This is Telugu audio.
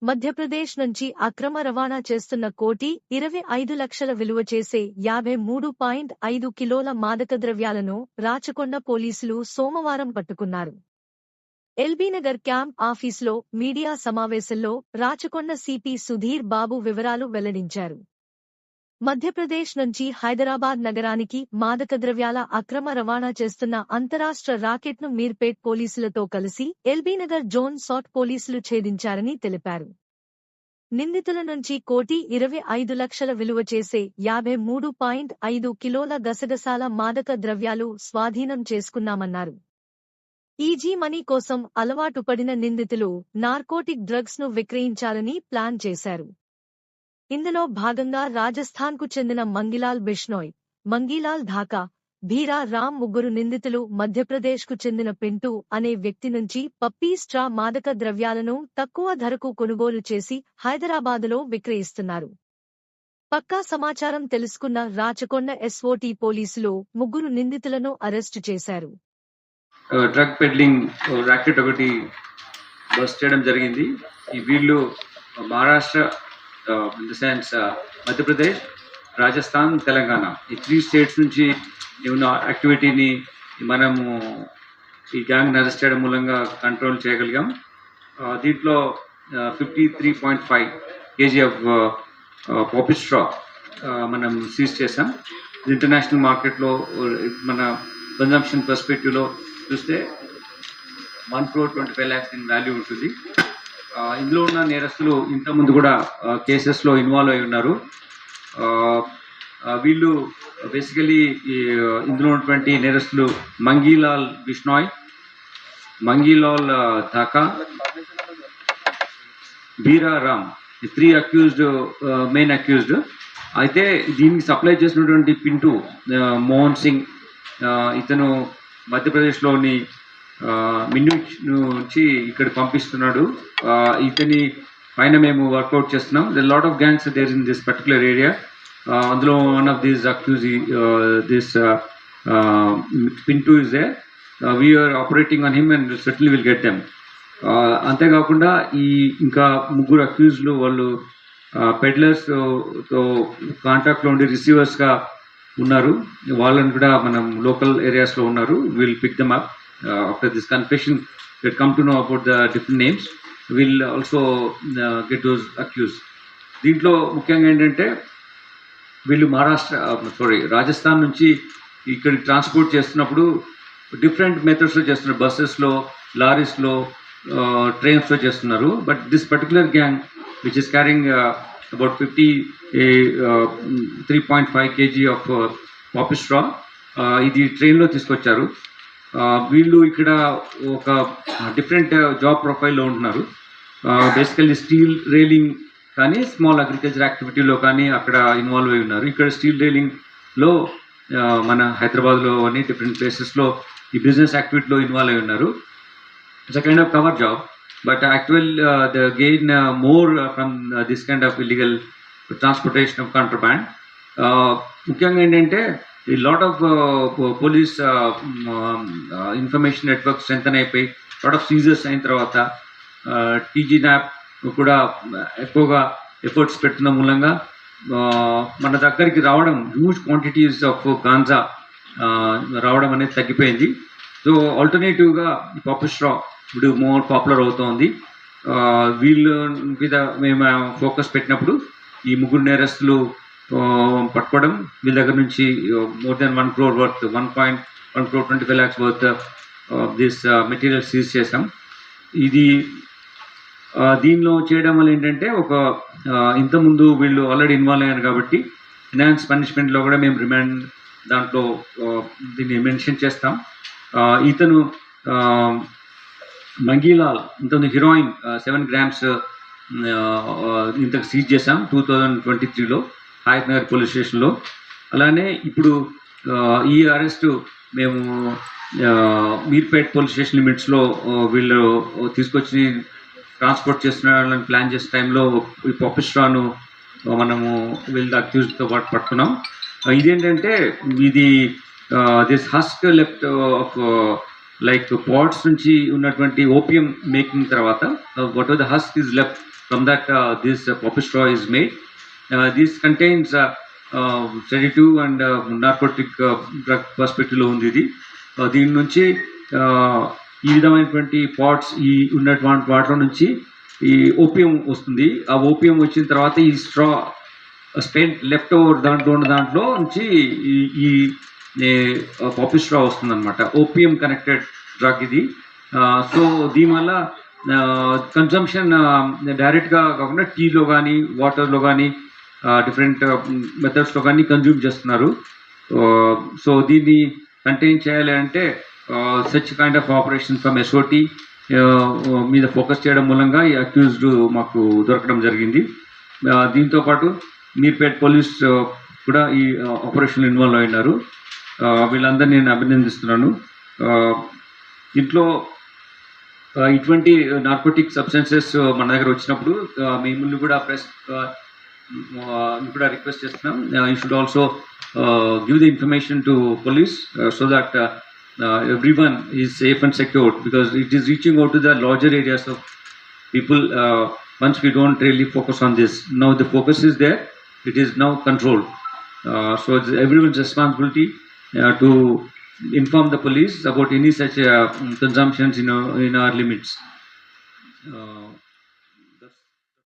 మధ్యప్రదేశ్ నుంచి అక్రమ రవాణా చేస్తున్న 1,25,00,000 విలువ చేసే 53.5 కిలోల మాదకద్రవ్యాలను రాచకొండ పోలీసులు సోమవారం పట్టుకున్నారు. ఎల్బీనగర్ క్యాంప్ ఆఫీసులో మీడియా సమావేశంలో రాచకొండ సిపి సుధీర్ బాబు వివరాలు వెల్లడించారు. మధ్యప్రదేశ్ నుంచి హైదరాబాద్ నగరానికి మాదకద్రవ్యాల అక్రమ రవాణా చేస్తున్న అంతరాష్ట్ర రాకెట్ను మీర్పేట్ పోలీసులతో కలిసి ఎల్బీనగర్ జోన్ సాట్ పోలీసులు ఛేదించారని తెలిపారు. నిందితుల నుంచి 1,25,00,000 విలువ చేసే 53.5 కిలోల గసగసాల మాదక ద్రవ్యాలు స్వాధీనం చేసుకున్నామన్నారు. ఈజీ మనీ కోసం అలవాటు పడిన నిందితులు నార్కోటిక్ డ్రగ్స్ ను విక్రయించాలని ప్లాన్ చేశారు. ఇందులో భాగంగా రాజస్థాన్కు చెందిన మంగిలాల్ బిష్నోయ్, మంగీలాల్ ధాకా, భీరా రామ్ ముగ్గురు నిందితులు మధ్యప్రదేశ్కు చెందిన పింటూ అనే వ్యక్తి నుంచి పప్పీ స్ట్రా మాదక ద్రవ్యాలను తక్కువ ధరకు కొనుగోలు చేసి హైదరాబాదులో విక్రయిస్తున్నారు. పక్కా సమాచారం తెలుసుకున్న రాచకొండ ఎస్ఓటీ పోలీసులు ముగ్గురు నిందితులను అరెస్టు చేశారు. డ్రగ్ పెడ్లింగ్ రాకెట్ ఒకటి బస్ చేయడం జరిగింది. ఈ వీళ్ళు Maharashtra, in the sense Madhya Pradesh, Rajasthan, Telangana ఈ 3 స్టేట్స్ నుంచి ఉన్న యాక్టివిటీని మనము ఈ గ్యాంగ్ అరెస్ట్ చేయడం మూలంగా కంట్రోల్ చేయగలిగాం. దీంట్లో 53.5 kg ఆఫ్ పాపీ స్ట్రా మనం సీజ్ చేసాం. ఇంటర్నేషనల్ మార్కెట్లో మన కన్జంప్షన్ పర్స్పెక్టివ్లో చూస్తే 1,25 lakhs ఇన్ వాల్యూ ఉంటుంది. ఇందులో ఉన్న నేరస్తులు ఇంతకుముందు కూడా కేసెస్లో ఇన్వాల్వ్ అయి ఉన్నారు. వీళ్ళు బేసికలీ ఇందులో ఉన్నటువంటి నేరస్తులు Mangilal Bishnoi, Mangilal Dhaka, Bhira Ram, 3 accused, main accused. అయితే దీనికి సప్లై చేసినటువంటి పింటూ మోహన్ సింగ్, ఇతను మధ్యప్రదేశ్లోని మిన్యూచ్ నుంచి ఇక్కడ పంపిస్తున్నాడు. ఇతని పైన మేము వర్కౌట్ చేస్తున్నాం. The lot of gangs there in this particular area. అందులో one of these accuse this Pintu is there. We are operating on him and certainly will get them. అంతేకాకుండా ఈ ఇంకా ముగ్గురు అక్యూజ్లు వాళ్ళు పెడ్లర్స్తో కాంటాక్ట్లో ఉండి రిసీవర్స్గా ఉన్నారు. వాళ్ళని కూడా మనం లోకల్ ఏరియాస్లో ఉన్నారు. Will pick them up after this confession. We'll come to know about the different names. We'll also get those accused. దీంట్లో ముఖ్యంగా ఏంటంటే వీళ్ళు రాజస్థాన్ నుంచి ఇక్కడికి ట్రాన్స్పోర్ట్ చేస్తున్నప్పుడు డిఫరెంట్ మెథడ్స్లో చేస్తున్నారు. బస్సెస్లో, లారీస్లో, ట్రైన్స్లో చేస్తున్నారు. But this particular gang which is carrying about 53.5 kg of poppy straw, ఇది ట్రైన్లో తీసుకొచ్చారు. వీళ్ళు ఇక్కడ ఒక డిఫరెంట్ జాబ్ ప్రొఫైల్లో ఉంటున్నారు. బేసికల్లీ స్టీల్ రైలింగ్ కానీ, స్మాల్ అగ్రికల్చర్ యాక్టివిటీలో కానీ అక్కడ ఇన్వాల్వ్ అయి ఉన్నారు. ఇక్కడ స్టీల్ రైలింగ్లో మన హైదరాబాద్లో అని డిఫరెంట్ ప్లేసెస్లో ఈ బిజినెస్ యాక్టివిటీలో ఇన్వాల్వ్ అయి ఉన్నారు. It's a kind of cover job, but actual the gain more from this kind of illegal transportation of contraband. ముఖ్యంగా ఏంటంటే ఈ lot of police information network strengthen అయిపోయి లాట్ ఆఫ్ సీజర్స్ అయిన తర్వాత టీజీ న్యాప్ కూడా ఎక్కువగా ఎఫర్ట్స్ పెడుతున్న మూలంగా మన దగ్గరికి రావడం, హ్యూజ్ క్వాంటిటీస్ ఆఫ్ గాంజా రావడం అనేది తగ్గిపోయింది. సో ఆల్టర్నేటివ్గా ఈ పాపీ స్ట్రా ఇప్పుడు మోర్ పాపులర్ అవుతోంది. వీళ్ళ మీద మేము ఫోకస్ పెట్టినప్పుడు ఈ ముగ్గురు నేరస్తులు పట్టుకోవడం, వీళ్ళ దగ్గర నుంచి more than 1 crore worth, 1.25 lakhs worth this material seize చేసాం. ఇది దీనిలో చేయడం వల్ల ఏంటంటే ఇంతకుముందు వీళ్ళు ఆల్రెడీ ఇన్వాల్వ్ అయ్యారు కాబట్టి ఫినాన్స్ పనిష్మెంట్లో కూడా మేము రిమాండ్ దాంట్లో దీన్ని మెన్షన్ చేస్తాం. ఇతను మంగీలాల్, ఇంతకుముందు హీరోయిన్ 7 grams ఇంతకు సీజ్ చేసాం 2023లో హయత్ నగర్ పోలీస్ స్టేషన్లో. అలానే ఇప్పుడు ఈ అరెస్టు మేము మీర్పేట్ పోలీస్ స్టేషన్ లిమిట్స్లో వీళ్ళు తీసుకొచ్చి ట్రాన్స్పోర్ట్ చేస్తున్న వాళ్ళని ప్లాన్ చేసే టైంలో ఈ పాపీ స్ట్రాను మనము వీళ్ళ అక్యూజ్తో పాటు పట్టుకున్నాం. ఇదేంటంటే ఇది this husk left off like pots నుంచి ఉన్నటువంటి ఓపియం మేకింగ్ తర్వాత what are the husk is left from that this poppy straw is made. This contains sedative and narcotic drug perspective లో ఉంది ఇది. దీని నుంచి ఈ విధమైనటువంటి పాట్స్ ఈ ఉన్నటువంటి వాటిలో నుంచి ఈ ఓపియం వస్తుంది. ఆ ఓపియం వచ్చిన తర్వాత ఈ స్ట్రా స్పెంట్ లెఫ్ట్ ఓవర్ దాంట్లో నుంచి ఈ పాపీ స్ట్రా వస్తుంది అనమాట. ఓపియం కనెక్టెడ్ డ్రగ్ ఇది. సో దీనివల్ల కన్సంప్షన్ డైరెక్ట్గా కాకుండా టీలో కానీ వాటర్లో కానీ డిఫరెంట్ మెథడ్స్లో కానీ కన్జ్యూమ్ చేస్తున్నారు. సో దీన్ని కంటైన్ చేయాలి అంటే such kind of operation from SOT మీద ఫోకస్ చేయడం మూలంగా ఈ అక్యూజ్డ్ మాకు దొరకడం జరిగింది. దీంతోపాటు మీర్పేట్ పోలీస్ కూడా ఈ ఆపరేషన్లో ఇన్వాల్వ్ అయినారు. వీళ్ళందరినీ నేను అభినందిస్తున్నాను. దీంట్లో ఇటువంటి నార్కోటిక్ సబ్స్టెన్సెస్ మన దగ్గర వచ్చినప్పుడు మిమ్మల్ని కూడా ప్రెస్ కూడా రిక్వెస్ట్ చేస్తున్నాం. You should also give the information to police so that everyone is safe and secured, because it is reaching out to the larger areas of people. Once we don't really focus on this, now the focus is there, it is now controlled. So it's everyone's responsibility to inform the police about any such consumptions in our limits.